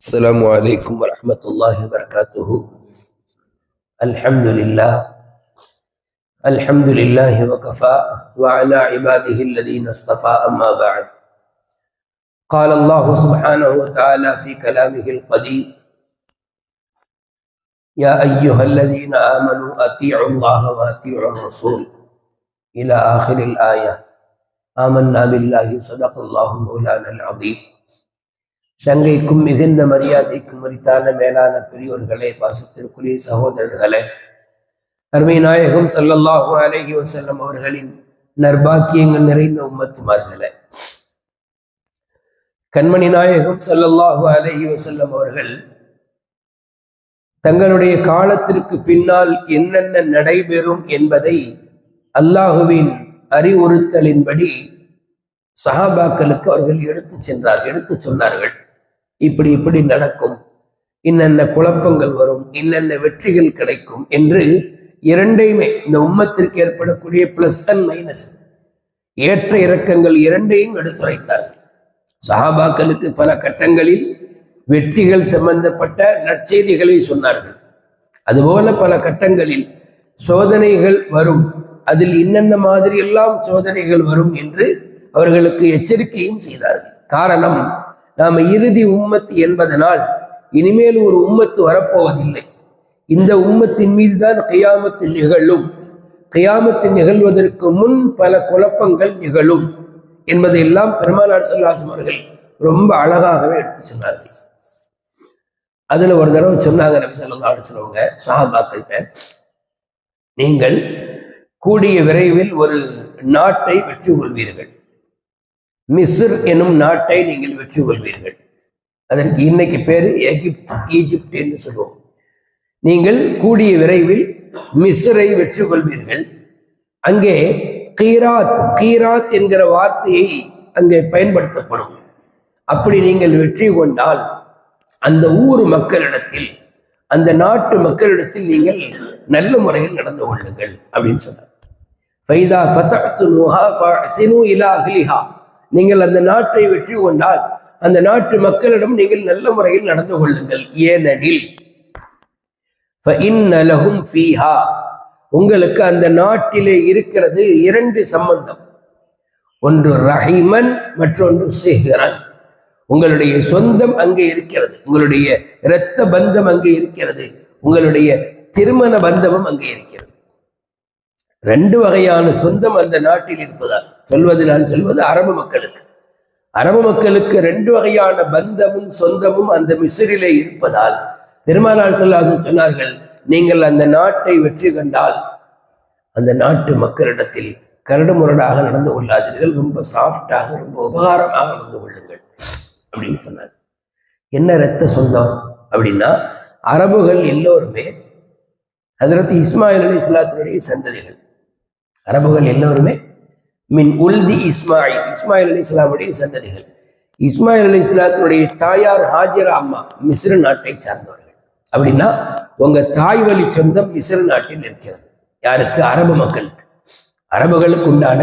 السلام عليكم ورحمة الله وبركاته. الحمد لله وكفى وعلى عباده الذين اصطفى. أما بعد، قال الله سبحانه وتعالى في كلامه القديم: يا أيها الذين آمنوا أطيعوا الله وأطيعوا الرسول إلى آخر الآية. آمنا بالله صدق الله مولانا العظيم. சங்கைக்கும் மிகுந்த மரியாதைக்கும் உரித்தான மேலான பெரியோர்களே, பாசத்திற்குரிய சகோதரர்களே, அருமை நாயகம் ஸல்லல்லாஹு அலைஹி வஸல்லம் அவர்களின் நற்பாக்கியங்கள் நிறைந்த உம்மத்துமார்களே, கண்மணி நாயகம் ஸல்லல்லாஹு அலைஹி வஸல்லம் அவர்கள் தங்களுடைய காலத்திற்கு பின்னால் என்னென்ன நடைபெறும் என்பதை அல்லாஹுவின் அறிவுறுத்தலின்படி சஹாபாக்களுக்கு அவர்கள் எடுத்து சொன்னார்கள். இப்படி இப்படி நடக்கும், இன்னென்ன குழப்பங்கள் வரும், இன்னென்ன வெற்றிகள் கிடைக்கும் என்று இரண்டையுமே, இந்த உம்மத்திற்கு ஏற்படக்கூடிய பிளஸ் அண்ட் மைனஸ், ஏற்ற இறக்கங்கள் இரண்டையும் எடுத்துரைத்தார்கள். சஹாபாக்களுக்கு பல கட்டங்களில் வெற்றிகள் சம்பந்தப்பட்ட நற்செய்திகளை சொன்னார்கள். அதுபோல பல கட்டங்களில் சோதனைகள் வரும், அதில் இன்னென்ன மாதிரி எல்லாம் சோதனைகள் வரும் என்று அவர்களுக்கு எச்சரிக்கையும் செய்தார்கள். காரணம், நாம இறுதி உம்மத்து என்பதனால் இனிமேல் ஒரு உம்மத்து வரப்போவதில்லை. இந்த உம்மத்தின் மீதுதான் கியாமத்து நிகழும். கியாமத்து நிகழ்வதற்கு முன் பல குழப்பங்கள் நிகழும் என்பதையெல்லாம் பெருமானார் ஸல்லல்லாஹு அலைஹி வஸல்லம் அவர்கள் ரொம்ப அழகாகவே எடுத்து சொன்னார்கள். அதுல ஒரு தடவை சொன்னாங்க நபி ஸல்லல்லாஹு அலைஹி வஸல்லம் சஹாபாக்கள்கிட்ட, நீங்கள் கூடிய விரைவில் ஒரு நாட்டை வெற்றி கொள்வீர்கள். மிஸ்ர் எனும் நாட்டை நீங்கள் வெற்றி கொள்வீர்கள். அதற்கு இன்னைக்கு பேரு ஈஜிப்ட் என்று சொல்லுவோம். நீங்கள் கூடிய விரைவில் மிஸ்ரை வெற்றி கொள்வீர்கள். அங்கே கீராத் என்கிற வார்த்தையை அங்கே பயன்படுத்தப்படும். அப்படி நீங்கள் வெற்றி கொண்டால் அந்த ஊர் மக்களிடத்தில், அந்த நாட்டு மக்களிடத்தில் நீங்கள் நல்ல முறையில் நடந்து கொள்ளுங்கள் அப்படின்னு சொன்னார். ஃபைதா ஃபதஅ்துமுஹா ஃபஅஹ்சினு இலா அஹ்லிஹா, நீங்கள் அந்த நாட்டை வெற்றி கொண்டால் அந்த நாட்டு மக்களிடம் நீங்கள் நல்ல முறையில் நடந்து கொள்ளுங்கள். ஏனெனில் ஃபஇன்ன லஹும் ஃபீஹா, உங்களுக்கு அந்த நாட்டிலே இருக்கிறது இரண்டு சம்பந்தம், ஒன்று ரஹீமன், மற்றொன்று சிஹ்ரன். உங்களுடைய சொந்தம் அங்கே இருக்கிறது, உங்களுடைய இரத்த பந்தம் அங்கே இருக்கிறது, உங்களுடைய திருமண பந்தமும் அங்கே இருக்கிறது. ரெண்டு வகையான சொந்தம் அந்த நாட்டில் இருப்பதால் நான் சொல்வது அரபு மக்களுக்கு ரெண்டு வகையான பந்தமும் சொந்தமும் அந்த மிஸ்ரிலே இருப்பதால் பெருமானார் ஸல்லல்லாஹு அலைஹி வஸல்லம் சொன்னார்கள், நீங்கள் அந்த நாட்டை வெற்றி கண்டால் அந்த நாட்டு மக்களிடத்தில் கரடுமுரடாக நடந்து கொள்ளாதீர்கள், ரொம்ப சாஃப்டாக, ரொம்ப உபகாரமாக நடந்து கொள்ளுங்கள் அப்படின்னு சொன்னார். என்ன இரத்த சொந்தம் அப்படின்னா, அரபுகள் எல்லோருமே ஹஜ்ரத் இஸ்மாயில் அலைஹிஸ்ஸலாத்துடைய சந்ததிகள். அரபுகள் எல்லோருமே மின் உல்தி இஸ்மாயில் அலைஹிஸ்ஸலாமுடைய சந்ததிகள். இஸ்மாயில் அலைஹிஸ்ஸலாத்துடைய தாயார் ஹாஜரா அம்மா மிஸ்ர் நாட்டை சார்ந்தவர்கள். அப்படின்னா உங்க தாய் வழி சொந்தம் மிஸ்ர் நாட்டில் இருக்கிறது. யாருக்கு? அரபு மக்களுக்கு. அரபுகளுக்கு உண்டான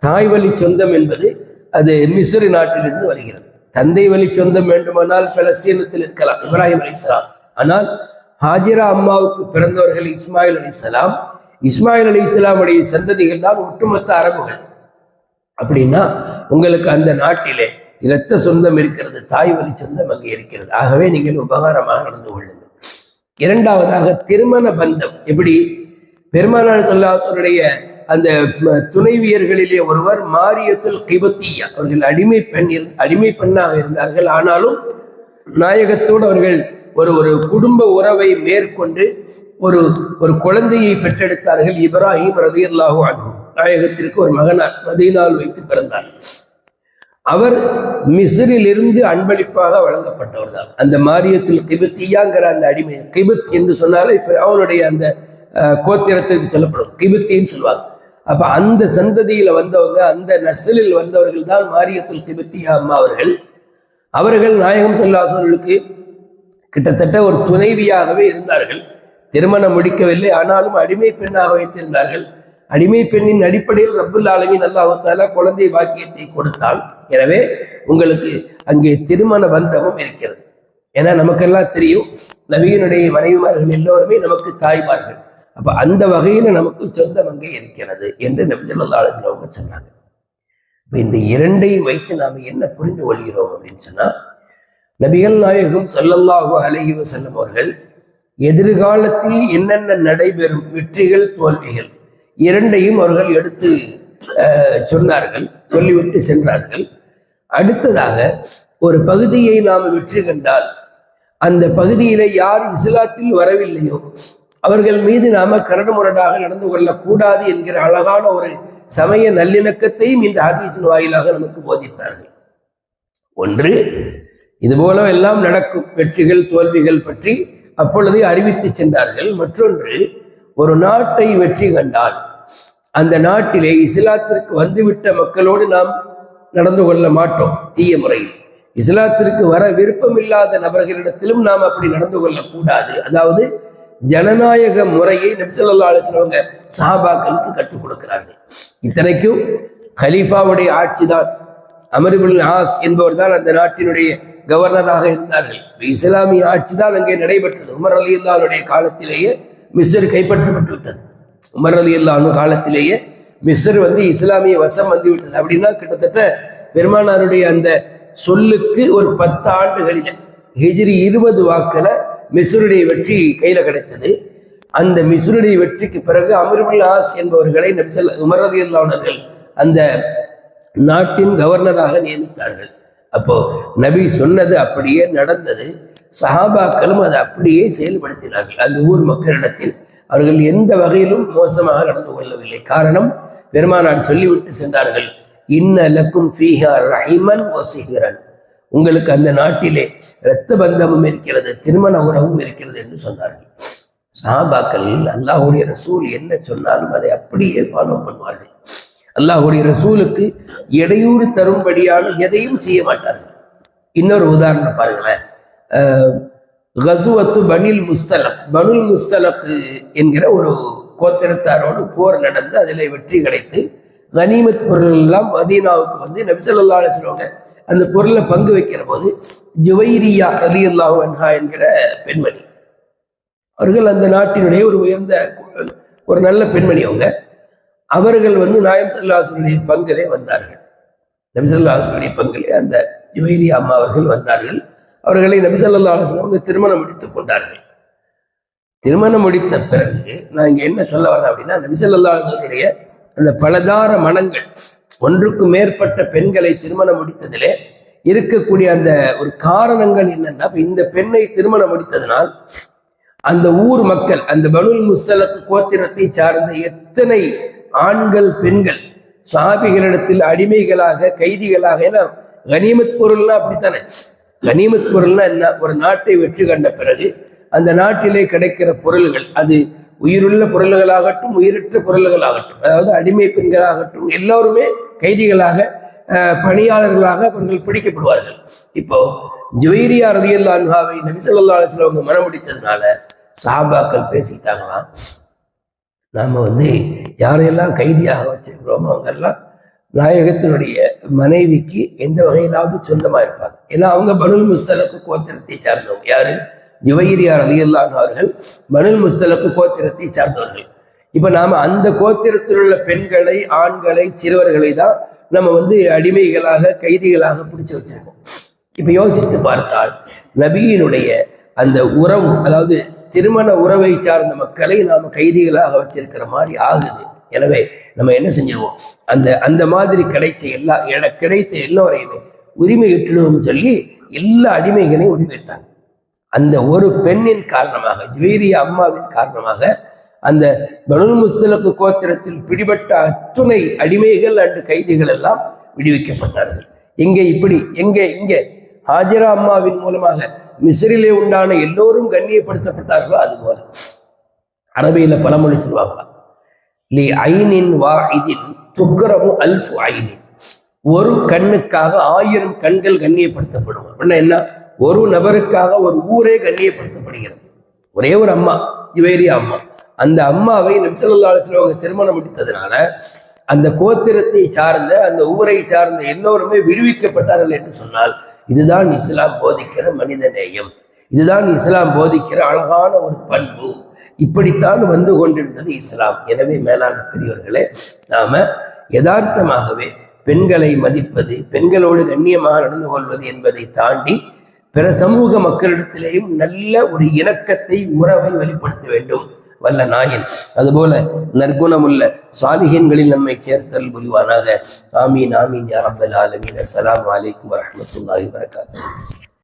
தாய் வழி சொந்தம் என்பது அது மிஸ்ர் நாட்டிலிருந்து வருகிறது. தந்தை வழி சொந்தம் வேண்டுமானால் பலஸ்தீனத்தில் இருக்கலாம், இப்ராஹிம் அலைஹிஸ்ஸலாம். ஆனால் ஹாஜரா அம்மாவுக்கு பிறந்தவர்கள் இஸ்மாயில் அலைஹிஸ்ஸலாம். இஸ்மாயில் அலைஹிஸ்ஸலாமுடைய சந்ததிகள் தான் ஒட்டுமொத்த அரபுகள். அப்படின்னா உங்களுக்கு அந்த நாட்டிலே இரத்த சொந்தம் இருக்கிறது, தாய் வழி சொந்தம் அங்கே இருக்கிறது. ஆகவே நீங்கள் உபகாரமாக நடந்து கொள்ளுங்கள். இரண்டாவதாக திருமண பந்தம். எப்படி? பெருமானார் ஸல்லல்லாஹு அலைஹி வஸல்லம் அந்த துணைவியர்களிலே ஒருவர் மாரியத்துல் கிபத்தியா, அவர்கள் அடிமை பெண்ணாக இருந்தார்கள். ஆனாலும் நாயகத்தோடு அவர்கள் ஒரு குடும்ப உறவை மேற்கொண்டு ஒரு குழந்தையை பெற்றெடுத்தார்கள். இப்ராஹிம் ரலியல்லாஹு அன்ஹு நாயகத்திற்கு ஒரு மகனார் மதீனாவில் வைத்து பிறந்தார். அவர் மிஸ்ரில் இருந்து அன்பளிப்பாக வழங்கப்பட்டவர் தான். அந்த மாரியத்துல் கிபத்தியாங்கிற அந்த அடிமை, கிபத் என்று சொன்னாலே அவனுடைய அந்த கோத்திரத்திற்கு சொல்லப்படும், கிபத்தின்னு சொல்லுவாங்க. அப்ப அந்த சந்ததியில வந்தவங்க, அந்த நஸ்லில் வந்தவர்கள் தான் மாரியத்துல் கிபத்தியா அம்மா அவர்கள் நாயகம் ஸல்லல்லாஹு அலைஹி வஸல்லுக்கு கிட்டத்தட்ட ஒரு துணைவியாகவே இருந்தார்கள். திருமணம் முடிக்கவில்லை, ஆனாலும் அடிமை பெண்ணாக வைத்திருந்தார்கள். அடிமை பெண்ணின் அடிப்படையில் ரப்புல் ஆலமீன் அல்லாஹ் தஆலா குழந்தை பாக்கியத்தை கொடுத்தால், எனவே உங்களுக்கு அங்கே திருமண பந்தமும் இருக்கிறது. ஏன்னா நமக்கெல்லாம் தெரியும் நபியினுடைய மனைவிமார்கள் எல்லோருமே நமக்கு தாய்மார்கள். அப்ப அந்த வகையில நமக்கு சொந்தம் அங்கே இருக்கிறது என்று நபி ஸல்லல்லாஹு அலைஹி வஸல்லம் அவங்க சொன்னாங்க. இந்த இரண்டையும் வைத்து நாம் என்ன புரிந்து கொள்கிறோம் அப்படின்னு சொன்னா, நபிகள் நாயகம் ஸல்லல்லாஹு அலைஹி வஸல்லம் அவர்கள் எதிர்காலத்தில் என்னென்ன நடைபெறும் வெற்றிகள் தோல்விகள் இரண்டையும் அவர்கள் எடுத்து சொன்னார்கள், சொல்லிவிட்டு சென்றார்கள். அடுத்ததாக ஒரு பகுதியை நாம் வெற்றி கண்டால் அந்த பகுதியில யார் இஸ்லாத்தில் வரவில்லையோ அவர்கள் மீது நாம கரடுமுரடாக நடந்து கொள்ளக்கூடாது என்கிற அழகான ஒரு சமய நல்லிணக்கத்தையும் இந்த ஹதீஸின் வாயிலாக நமக்கு போதித்தார்கள். ஒன்று, இது போல எல்லாம் நடக்கும் வெற்றிகள் தோல்விகள் பற்றி அப்பொழுதே அறிவித்து சென்றார்கள். மற்றொன்று, ஒரு நாட்டை வெற்றி கண்டால் அந்த நாட்டிலே இஸ்லாத்திற்கு வந்துவிட்ட மக்களோடு நாம் நடந்து கொள்ள மாட்டோம் தீய முறையில். இஸ்லாத்திற்கு வர விருப்பமில்லாத நபர்களிடத்திலும் நாம் அப்படி நடந்து கொள்ளக்கூடாது. அதாவது ஜனநாயக முறையை நபி ஸல்லல்லாஹு அலைஹி வஸல்லம் சஹாபாக்களுக்கு கற்றுக் கொடுக்கிறார்கள். இத்தனைக்கும் கலீஃபாவுடைய ஆட்சி தான், அம்ர் இப்னு ஆஸ் என்பவர் தான் அந்த நாட்டினுடைய கவர்னராக இருந்தார்கள். இஸ்லாமிய ஆட்சி தான் அங்கே நடைபெற்றது. உமர் ரலியல்லாஹு அன்ஹுடைய காலத்திலேயே மிஸ்ர் கைப்பற்றப்பட்டு விட்டது. உமர் ரலியல்லாஹு அன்ஹு காலத்திலேயே மிஸ்ர் இஸ்லாமிய வசம் வந்துவிட்டது. அப்படின்னா கிட்டத்தட்ட பெருமானாருடைய அந்த சொல்லுக்கு ஒரு 10 ஆண்டுகளில் ஹிஜ்ரி 20 வாக்கில் மிஸ்ருடைய வெற்றி கையில கிடைத்தது. அந்த மிஸ்ருடைய வெற்றிக்கு பிறகு அம்ர் இப்னு ஆஸ் என்பவர்களை உமர் ரலியல்லாஹு அன்ஹு அந்த நாட்டின் கவர்னராக நியமித்தார்கள். அப்போ நபி சொன்னது அப்படியே நடந்தது. சஹாபாக்களும் அதை அப்படியே செயல்படுத்தினார்கள். அந்த ஊர் மக்களிடத்தில் அவர்கள் எந்த வகையிலும் மோசமாக நடந்து கொள்ளவில்லை. காரணம், பெருமானார் சொல்லிவிட்டு சென்றார்கள், இன்ன லக்கும் ஃபீஹா ரஹிமன் வ சிஹ்ரன், உங்களுக்கு அந்த நாட்டிலே இரத்த பந்தமும் இருக்கிறது, திருமண உறவும் இருக்கிறது என்று சொன்னார்கள். சஹாபாக்கள் அல்லாஹ்வுடைய ரசூல் என்ன சொன்னாலும் அதை அப்படியே ஃபாலோ பண்ணுவார்கள். அல்லாஹ்வுடைய ரசூலுக்கு இடையூறு தரும்படியான எதையும் செய்ய மாட்டார்கள். இன்னொரு உதாரணம் பாருங்களேன், கசுவத்து பனில் முஸ்தலக் என்கிற ஒரு கோத்திரத்தாரோடு போர் நடந்து அதில் வெற்றி கிடைத்து கனிமத் பொருள் எல்லாம் மதீனாவுக்கு நபி ஸல்லல்லாஹு அலைஹி வஸல்லம் அந்த பொருளை பங்கு வைக்கிற போது ஜுவைரியா ரலியல்லாஹு அன்ஹா என்கிற பெண்மணி, அவர்கள் அந்த நாட்டினுடைய ஒரு உயர்ந்த ஒரு நல்ல பெண்மணி. அவர்கள் நாயம் ஸல்லல்லாஹு அலைஹி வஸல்லம் பங்கிலே வந்தார்கள். நபி ஸல்லல்லாஹு அலைஹி வஸல்லம் பங்கிலே அந்த ஜுவைரியா அம்மா அவர்கள் வந்தார்கள். அவர்களை நபி ஸல்லல்லாஹு அலைஹி வஸல்லம் திருமணம் முடித்துக் கொண்டார்கள். திருமணம் முடித்த பிறகு நான் இங்க என்ன சொல்ல வரேன் அப்படின்னா, நபி ஸல்லல்லாஹு அலைஹி வஸல்லம் அந்த பலதார மனங்கள், ஒன்றுக்கு மேற்பட்ட பெண்களை திருமணம் முடித்ததிலே இருக்கக்கூடிய அந்த ஒரு காரணங்கள் என்னன்னா, இந்த பெண்ணை திருமணம் முடித்ததனால் அந்த ஊர் மக்கள், அந்த பனுல் முஸ்தலக் கோத்திரத்தை சார்ந்த எத்தனை ஆண்கள் பெண்கள் சஹாபிகளிடத்தில் அடிமைகளாக கைதிகளாக, ஏன்னா கனிமத் பொருள்னா அப்படித்தானே, கனிமத் பொருள்னா என்ன, ஒரு நாட்டை வெற்றி கண்ட பிறகு அந்த நாட்டிலே கிடைக்கிற பொருள்கள், அது உயிருள்ள பொருள்களாகட்டும் உயிரற்ற பொருள்களாகட்டும், அதாவது அடிமை பெண்களாகட்டும், எல்லோருமே கைதிகளாக பணியாளர்களாக அவர்கள் பிடிக்கப்படுவார்கள். இப்போ ஜுவைரியா ரலியல்லாஹு அன்ஹாவை நபி ஸல்லல்லாஹு அலைஹி வஸல்லம் மனம் முடித்ததுனால சஹாபாக்கள் பேசிட்டாங்களாம், நாம யாரையெல்லாம் கைதியாக வச்சிருக்கிறோமோ அவங்கெல்லாம் நாயகத்தினுடைய மனைவிக்கு எந்த வகையிலாவது சொந்தமா இருப்பாங்க. ஏன்னா அவங்க பனுல் முஸ்தலக் கோத்திரத்தை சார்ந்தவங்க. யாரு? ஜுவைரியா ரலியல்லாஹு அன்ஹா அவர்கள் பனுல் முஸ்தலக் கோத்திரத்தை சார்ந்தவர்கள். இப்ப நாம அந்த கோத்திரத்தில் உள்ள பெண்களை, ஆண்களை, சிறுவர்களை தான் நம்ம அடிமைகளாக கைதிகளாக பிடிச்சு வச்சிருக்கோம். இப்ப யோசித்து பார்த்தால் நபியினுடைய அந்த உறவு, அதாவது திருமண உறவை சார்ந்த மக்களை நாம கைதிகளாக வச்சிருக்கிற மாதிரி ஆகுது. எனவே நம்ம என்ன செஞ்சிருவோம், அந்த மாதிரி கிடைத்த எல்லோரையுமே உரிமை விட்டுணும்னு சொல்லி எல்லா அடிமைகளையும் உரிமைட்டாங்க. அந்த ஒரு பெண்ணின் காரணமாக, ஜுவைரியா அம்மாவின் காரணமாக அந்த பனுல் முஸ்தலக் கோத்திரத்தில் பிடிபட்ட அத்துணை அடிமைகள் அண்டு கைதிகள் எல்லாம் விடுவிக்கப்பட்டார்கள். இங்கே ஹாஜரா அம்மாவின் மூலமாக மிஸ்ரிலே உண்டான எல்லோரும் கண்ணியப்படுத்தப்பட்டார்களோ அதுபோல அரபியில பழமொழி சொல்வாங்களாம், லி ஐனின் வாஹிதின் துக்ரமு அல்ஃபு ஐனின், ஒரு கண்ணுக்காக 1000 கண்கள் கண்ணியப்படுத்தப்படும். அப்படின்னா என்ன, ஒரு நபருக்காக ஒரு ஊரே கண்ணியப்படுத்தப்படுகிறது. ஒரே ஒரு அம்மா, ஜுவைரியா அம்மா, அந்த அம்மாவை நபி ஸல்லல்லாஹு அலைஹி வஸல்லம் திருமணம் முடித்ததுனால அந்த கோத்திரத்தை சார்ந்த, அந்த ஊரை சார்ந்த எல்லோருமே விடுவிக்கப்பட்டார்கள் என்று சொன்னால் இதுதான் இஸ்லாம் போதிக்கிற மனித நேயம். இதுதான் இஸ்லாம் போதிக்கிற அழகான ஒரு பண்பு. இப்படித்தான் வந்து கொண்டிருந்தது இஸ்லாம். எனவே மேலான பெரியவர்களே, நாம யதார்த்தமாகவே பெண்களை மதிப்பது, பெண்களோடு கண்ணியமாக நடந்து கொள்வது என்பதை தாண்டி பிற சமூக மக்களிடத்திலேயும் நல்ல ஒரு இணக்கத்தை, உறவை வெளிப்படுத்த வேண்டும் வல்ல நாயன். அதுபோல நற்குணமுள்ள சாலிஹீன்களில் நம்மை சேர்த்தல் புரிவானாக. ஆமீன் ஆமீன் யா ரப்பல் ஆலமீன். அஸ்ஸலாமு அலைக்கும் வரஹ்மத்துல்லாஹி வபரகாத்துஹு.